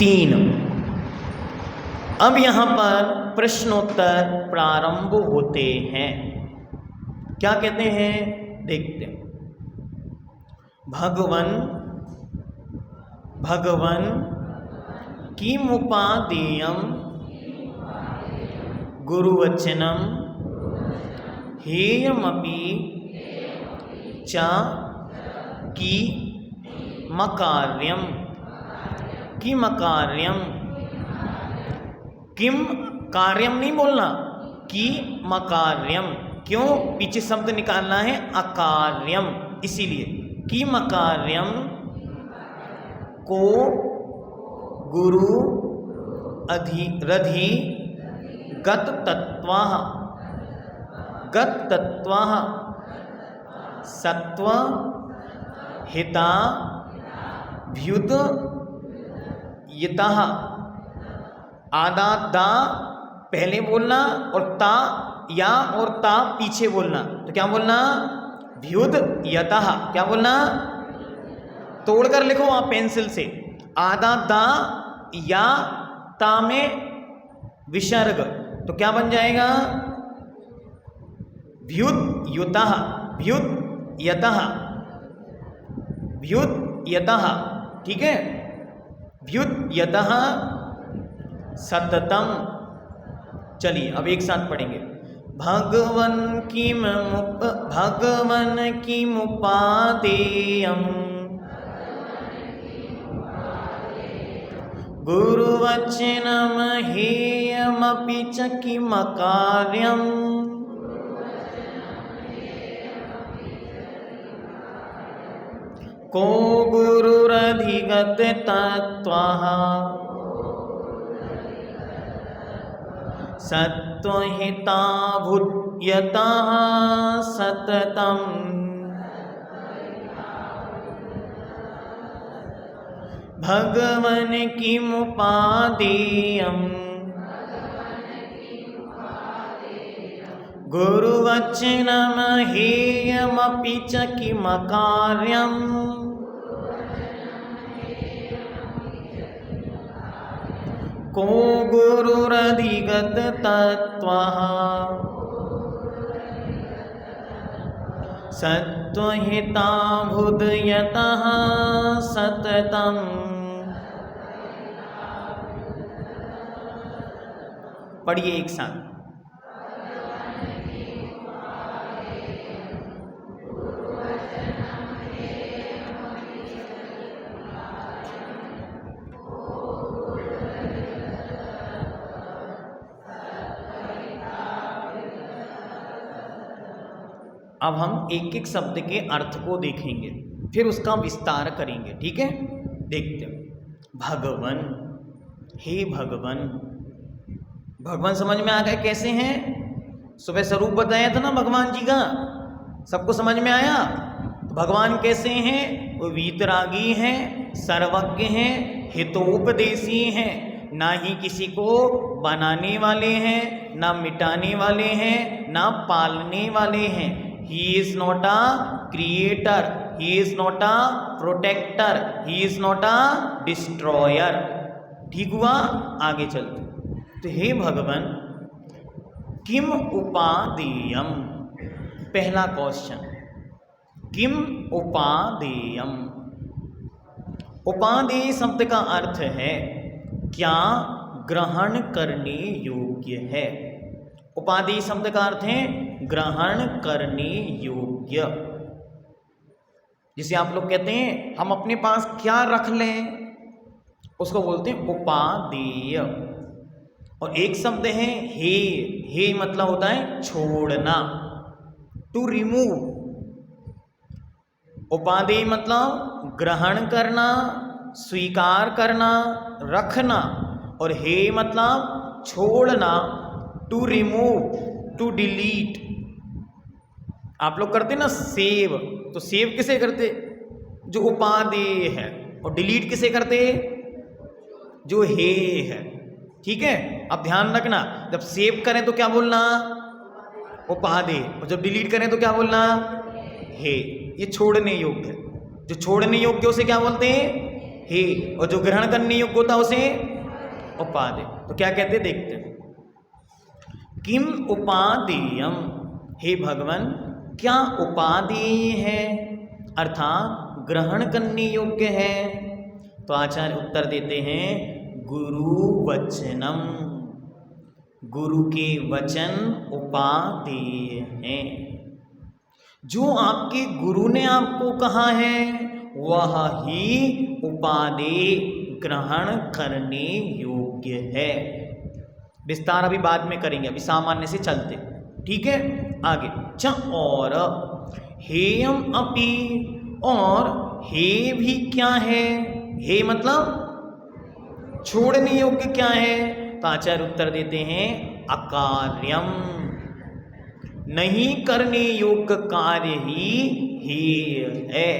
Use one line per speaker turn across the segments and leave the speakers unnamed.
3। अब यहाँ पर प्रश्नोत्तर प्रारंभ होते हैं। क्या कहते हैं देखते हैं। भगवन किमुपादेयं गुरुवचनं हेयमपि च किमकार्यं किम कार्यम नहीं बोलना, किमकार्यम। क्यों? पीछे शब्द निकालना है अकार्यम, इसीलिए किमकार्यम को गुरु रधि गत तत्वा सत्व हिता भ्युत यतः। आदा दा पहले बोलना और ता या और ता पीछे बोलना। तो क्या बोलना? भ्युत यतः। क्या बोलना? तोड़कर लिखो आप पेंसिल से। आदा दा या ता में विसर्ग, तो क्या बन जाएगा? भ्युत युतः, भ्युत यतः, भ्युत यतः। ठीक है, भ्युत यतः सततम। चलिए अब एक साथ पढ़ेंगे। भगवन किमुपादेयं गुरुवचनं हेयमपि च किमकार्यम् को गुरुरधिगत तत्त्वः सत्त्वहिताभूयतः सततम्। भगवन किमुपादेयं गुरुवचनं हेयमपि च किमकार्यम् को गुरुरधिगत तत्त्वः सत्त्वहिताभूयतः सततम्। पढ़िए एक साथ। अब हम एक एक शब्द के अर्थ को देखेंगे, फिर उसका विस्तार करेंगे। ठीक है, देखते हैं। भगवन, हे भगवन। भगवान समझ में आ गए कैसे हैं? सुबह स्वरूप बताया था ना भगवान जी का, सबको समझ में आया? तो भगवान कैसे हैं? वो वीतरागी हैं, सर्वज्ञ हैं, हितोपदेशी हैं, ना ही किसी को बनाने वाले हैं, ना मिटाने वाले हैं, ना पालने वाले हैं। He is not a creator, he is not a protector, he is not a destroyer। ठीक हुआ? आगे चलते। तो हे भगवान किम उपादेयम, पहला क्वेश्चन, किम उपादेयम। उपादेय शब्द का अर्थ है क्या ग्रहण करने योग्य है। उपादेय शब्द का अर्थ है ग्रहण करने योग्य। जिसे आप लोग कहते हैं हम अपने पास क्या रख लें, उसको बोलते हैं उपादेय। और एक शब्द है हे। हे मतलब होता है छोड़ना, टू रिमूव। उपादेय मतलब ग्रहण करना, स्वीकार करना, रखना। और हे मतलब छोड़ना, टू रिमूव, टू डिलीट। आप लोग करते ना सेव, तो सेव किसे करते? जो उपादेय है। और डिलीट किसे करते? जो हे है। ठीक है, अब ध्यान रखना, जब सेव करें तो क्या बोलना? उपादेय। और जब डिलीट करें तो क्या बोलना? हे। ये छोड़ने योग्य है। जो छोड़ने योग्य उसे क्या बोलते हैं? हे, और जो ग्रहण करने योग्य होता उसे उपादेय। तो क्या कहते देखते हैं, किम उपादेयम, हे भगवान क्या उपादेय है, अर्थात ग्रहण करने योग्य है। तो आचार्य उत्तर देते हैं गुरु वचनम, गुरु के वचन उपादेय हैं। जो आपके गुरु ने आपको कहा है वह ही उपादेय ग्रहण करने योग्य है। विस्तार अभी बाद में करेंगे, अभी सामान्य से चलते, ठीक है। आगे च और हेयम अपि, और हे भी क्या है, हे मतलब छोड़ने योग्य क्या है। तो आचार्य उत्तर देते हैं अकार्यम, नहीं करने योग्य कार्य ही हेय है।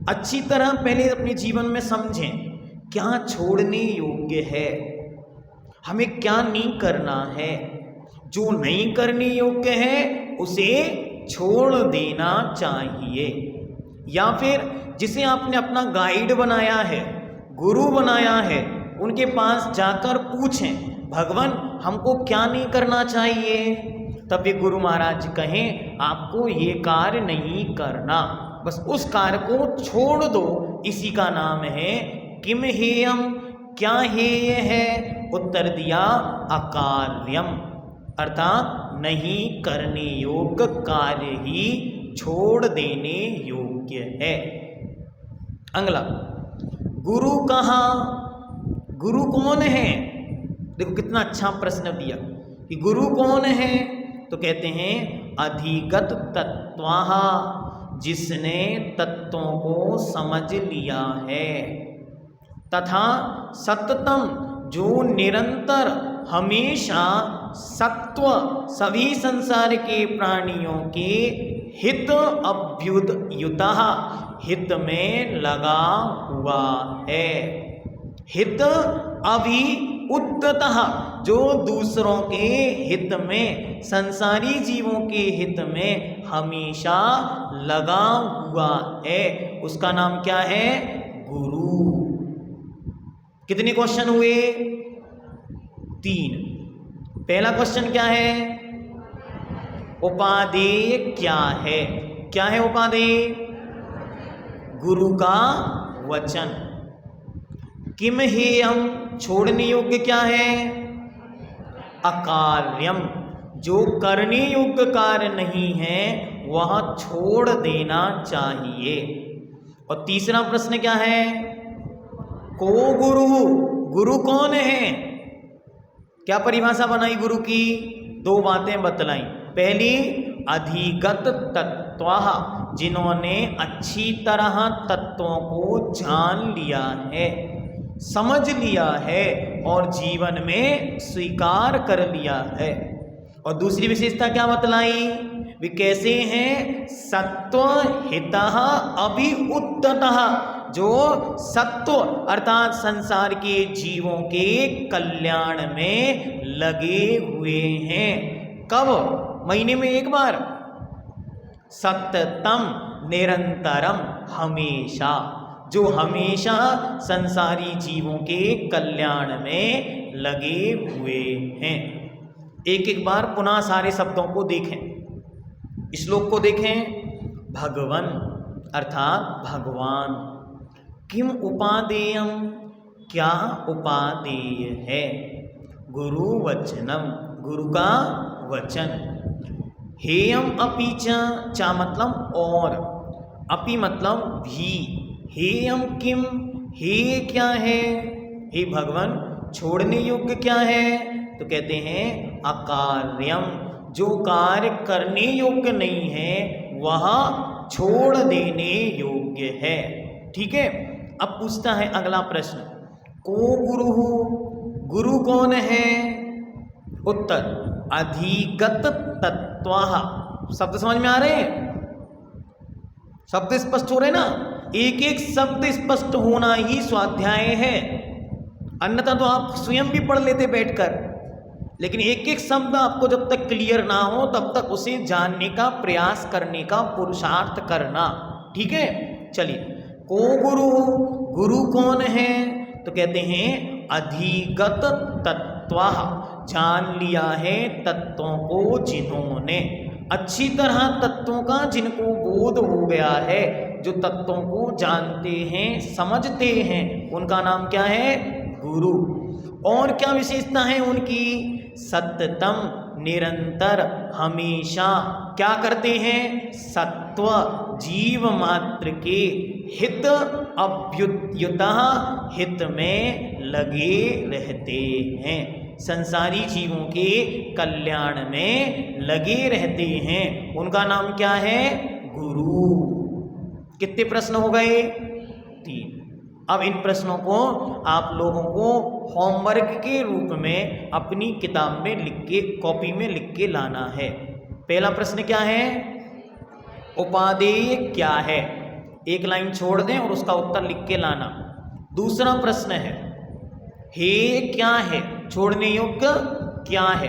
अच्छी तरह पहले अपने जीवन में समझें क्या छोड़ने योग्य है, हमें क्या नहीं करना है। जो नहीं करने योग्य है उसे छोड़ देना चाहिए। या फिर जिसे आपने अपना गाइड बनाया है, गुरु बनाया है, उनके पास जाकर पूछें भगवान हमको क्या नहीं करना चाहिए। तब ये गुरु महाराज कहें आपको ये कार्य नहीं करना, बस उस कार्य को छोड़ दो। इसी का नाम है किम हेयम, क्या हेय है। उत्तर दिया अकार्यम, अर्थात नहीं करने योग्य कार्य ही छोड़ देने योग्य है। अगला गुरु कहा, गुरु कौन है। देखो कितना अच्छा प्रश्न दिया कि गुरु कौन है। तो कहते हैं अधिगत तत्वाः, जिसने तत्वों को समझ लिया है, तथा सततम, जो निरंतर हमेशा सत्व सभी संसार के प्राणियों के हित अभ्युदयुतः, हित में लगा हुआ है। हित अभिउद्यतः, जो दूसरों के हित में, संसारी जीवों के हित में हमेशा लगा हुआ है, उसका नाम क्या है, गुरु। कितने क्वेश्चन हुए, 3। पहला क्वेश्चन क्या है, उपादेय क्या है। क्या है उपादेय, गुरु का वचन। किम हेयम, छोड़ने योग्य क्या है, अकार्यम, जो करने योग्य कार्य नहीं है वह छोड़ देना चाहिए। और तीसरा प्रश्न क्या है, को गुरु, गुरु कौन है। क्या परिभाषा बनाई गुरु की, 2 बातें बतलाई। पहली अधिगत तत्वाः, जिन्होंने अच्छी तरह तत्वों को जान लिया है, समझ लिया है और जीवन में स्वीकार कर लिया है। और दूसरी विशेषता क्या बतलाई, वे कैसे हैं, सत्व हितः अभिउद्यतः, जो सत्व अर्थात संसार के जीवों के कल्याण में लगे हुए हैं। कब, महीने में एक बार, सततम, निरंतरम, हमेशा, जो हमेशा संसारी जीवों के कल्याण में लगे हुए हैं। एक एक बार पुनः सारे शब्दों को देखें, श्लोक को देखें। भगवन अर्थात भगवान, किम उपादेयम, क्या उपादेय है, गुरु वचनम, गुरु का वचन। हेयम अपि च मतलब और, अपि मतलब भी, हेयम किम, हे क्या है, हे भगवान छोड़ने योग्य क्या है। तो कहते हैं अकार्यम, जो कार्य करने योग्य नहीं है वह छोड़ देने योग्य है। ठीक है। अब पूछता है अगला प्रश्न, को गुरु, गुरु कौन है। उत्तर अधिगत तत्वाः। शब्द समझ में आ रहे हैं, शब्द स्पष्ट हो रहे ना। एक एक शब्द स्पष्ट होना ही स्वाध्याय है, अन्यथा तो आप स्वयं भी पढ़ लेते बैठकर, लेकिन एक एक शब्द आपको जब तक क्लियर ना हो तब तक उसे जानने का प्रयास करने का पुरुषार्थ करना। ठीक है, चलिए। को गुरु, गुरु कौन है? तो कहते हैं अधिगत तत्व, जान लिया है तत्वों को जिन्होंने, अच्छी तरह तत्वों का जिनको बोध हो गया है, जो तत्वों को जानते हैं समझते हैं, उनका नाम क्या है? गुरु। और क्या विशेषता है उनकी? सततम, निरंतर, हमेशा क्या करते हैं? सत्व, जीव मात्र के हित अभ्युदयता, हित में लगे रहते हैं, संसारी जीवों के कल्याण में लगे रहते हैं, उनका नाम क्या है? गुरु। कितने प्रश्न हो गए? 3। अब इन प्रश्नों को आप लोगों को होमवर्क के रूप में अपनी किताब में लिख के, कॉपी में लिख के लाना है। पहला प्रश्न क्या है? उपादेय क्या है? एक लाइन छोड़ दें और उसका उत्तर लिख के लाना। दूसरा प्रश्न है हे क्या है? छोड़ने योग्य क्या है?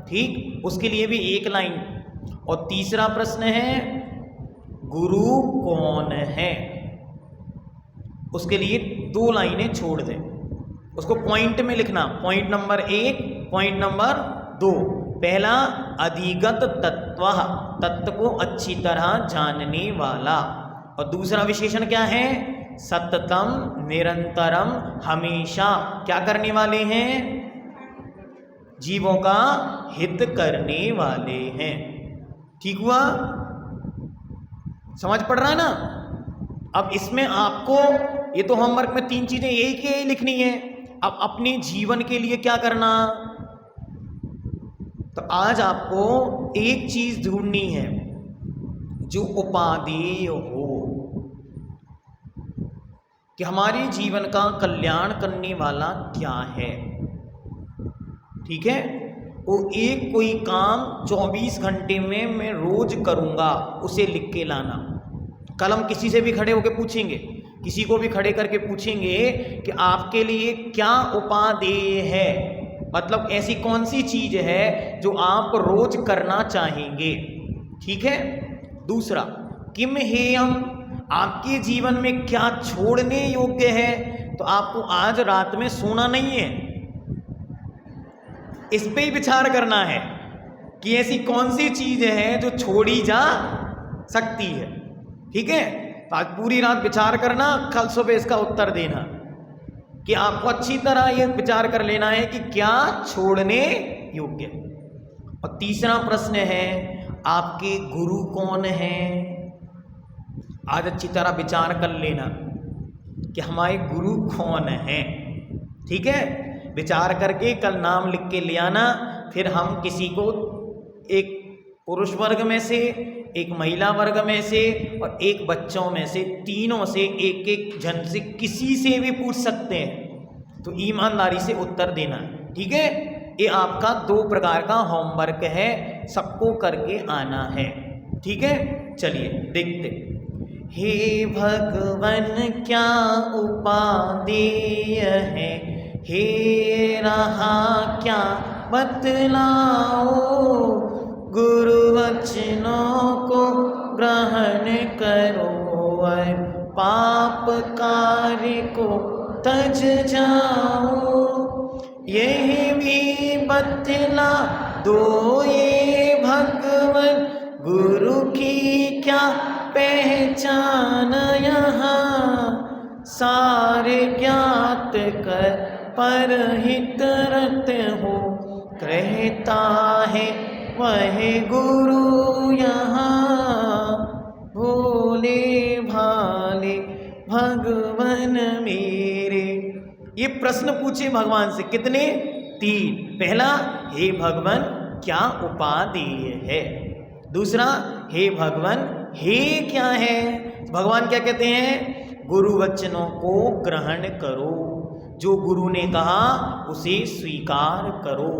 ठीक, उसके लिए भी एक लाइन। और तीसरा प्रश्न है गुरु कौन है? उसके लिए 2 लाइनें छोड़ दें, उसको पॉइंट में लिखना। Point number 1, point number 2। पहला अधिगत तत्व, तत्व को अच्छी तरह जानने वाला। और दूसरा विशेषण क्या है? सततम, निरंतरम, हमेशा क्या करने वाले हैं? जीवों का हित करने वाले हैं। ठीक हुआ? समझ पड़ रहा है ना? अब इसमें आपको, ये तो होमवर्क में 3 चीजें एक ही लिखनी है। अब अपने जीवन के लिए क्या करना? तो आज आपको एक चीज ढूंढनी है जो उपादेय हो, कि हमारे जीवन का कल्याण करने वाला क्या है। ठीक है? वो एक कोई काम 24 घंटे में मैं रोज करूंगा, उसे लिख के लाना। कल हम किसी से भी खड़े होकर पूछेंगे, किसी को भी खड़े करके पूछेंगे कि आपके लिए क्या उपादेय है, मतलब ऐसी कौन सी चीज है जो आप रोज करना चाहेंगे। ठीक है? दूसरा किम हेयम, आपके जीवन में क्या छोड़ने योग्य है। तो आपको आज रात में सोना नहीं है, इस पे ही विचार करना है कि ऐसी कौन सी चीज है जो छोड़ी जा सकती है। ठीक है? तो आज पूरी रात विचार करना, कल सुबह इसका उत्तर देना, कि आपको अच्छी तरह ये विचार कर लेना है कि क्या छोड़ने योग्य। और तीसरा प्रश्न है आपके गुरु कौन है। आज अच्छी तरह विचार कर लेना कि हमारे गुरु कौन है। ठीक है? विचार करके कल नाम लिख के ले आना। फिर हम किसी को, एक पुरुष वर्ग में से, एक महिला वर्ग में से और एक बच्चों में से, तीनों से एक एक जन से, किसी से भी पूछ सकते हैं। तो ईमानदारी से उत्तर देना है। ठीक है? ये आपका 2 प्रकार का होमवर्क है, सबको करके आना है। ठीक है? चलिए देखते। हे भगवन क्या उपादेय है, हे रहा क्या बतलाओ, गुरु वचनों को ग्रहण करो, पाप कार्य को तज जाओ, यही भी बतला दो ये भगवन, गुरु की क्या पहचान यहाँ, सारे ज्ञात कर पर हित रत हो, कहता है वह गुरु यहाँ, भोले भाले भगवन मेरे। ये प्रश्न पूछे भगवान से, कितने? 3। पहला, हे भगवन क्या उपादेय है। दूसरा, हे भगवन हे क्या है। भगवान क्या कहते हैं? गुरु वचनों को ग्रहण करो, जो गुरु ने कहा उसे स्वीकार करो।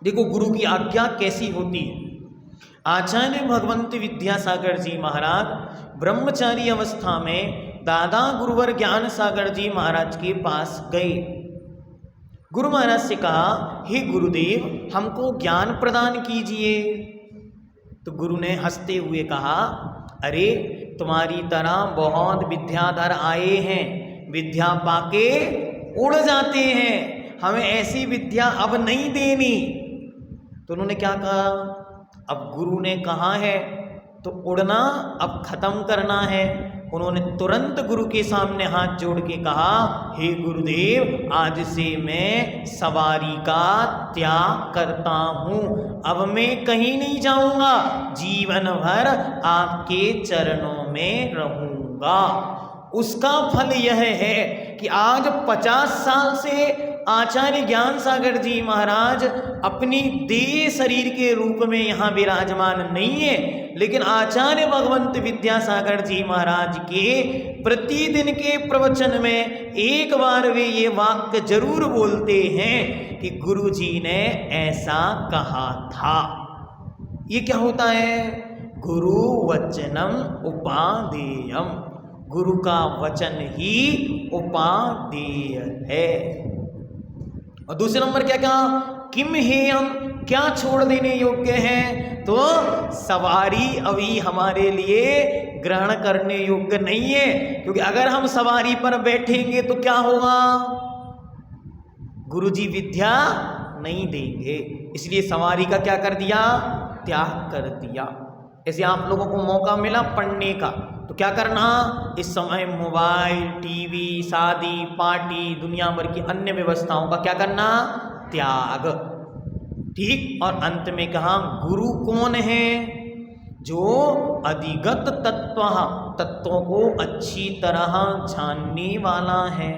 देखो गुरु की आज्ञा कैसी होती है। आचार्य भगवंत विद्यासागर जी महाराज ब्रह्मचारी अवस्था में दादा गुरुवर ज्ञान सागर जी महाराज के पास गए। गुरु महाराज से कहा, हे गुरुदेव हमको ज्ञान प्रदान कीजिए। तो गुरु ने हंसते हुए कहा, अरे तुम्हारी तरह बहुत विद्याधर आए हैं, विद्या पाके उड़ जाते हैं, हमें ऐसी विद्या अब नहीं देनी। तो उन्होंने क्या कहा, अब गुरु ने कहा है तो उड़ना अब खत्म करना है। उन्होंने तुरंत गुरु के सामने हाथ जोड़ के कहा, हे गुरुदेव, आज से मैं सवारी का त्याग करता हूँ, अब मैं कहीं नहीं जाऊँगा, जीवन भर आपके चरणों में रहूँगा। उसका फल यह है कि आज 50 साल से आचार्य ज्ञान सागर जी महाराज अपनी देह शरीर के रूप में यहाँ विराजमान नहीं है, लेकिन आचार्य भगवंत विद्यासागर जी महाराज के प्रतिदिन के प्रवचन में एक बार वे ये वाक्य जरूर बोलते हैं कि गुरु जी ने ऐसा कहा था। ये क्या होता है, गुरु वचनम उपादेयम, गुरु का वचन ही उपादेय है। और दूसरे नंबर क्या कहा, किम हेयम, क्या छोड़ देने योग्य है, तो सवारी अभी हमारे लिए ग्रहण करने योग्य नहीं है, क्योंकि अगर हम सवारी पर बैठेंगे तो क्या होगा, गुरुजी विद्या नहीं देंगे, इसलिए सवारी का क्या कर दिया, त्याग कर दिया। ऐसे आप लोगों को मौका मिला पढ़ने का तो क्या करना, इस समय मोबाइल, टीवी, शादी, पार्टी, दुनिया भर की अन्य व्यवस्थाओं का क्या करना, त्याग। ठीक, और अंत में कहा गुरु कौन है, जो अधिगत तत्वों को अच्छी तरह जानने वाला है।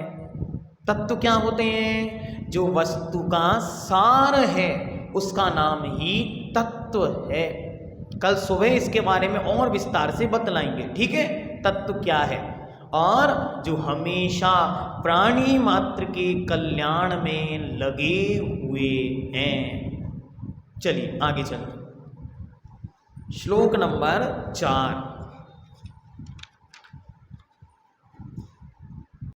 तत्व क्या होते हैं, जो वस्तु का सार है उसका नाम ही तत्व है। कल सुबह इसके बारे में और विस्तार से बतलाएंगे, ठीक है, तत्व क्या है, और जो हमेशा प्राणी मात्र के कल्याण में लगे हुए हैं। चलिए आगे चलते, श्लोक नंबर 4।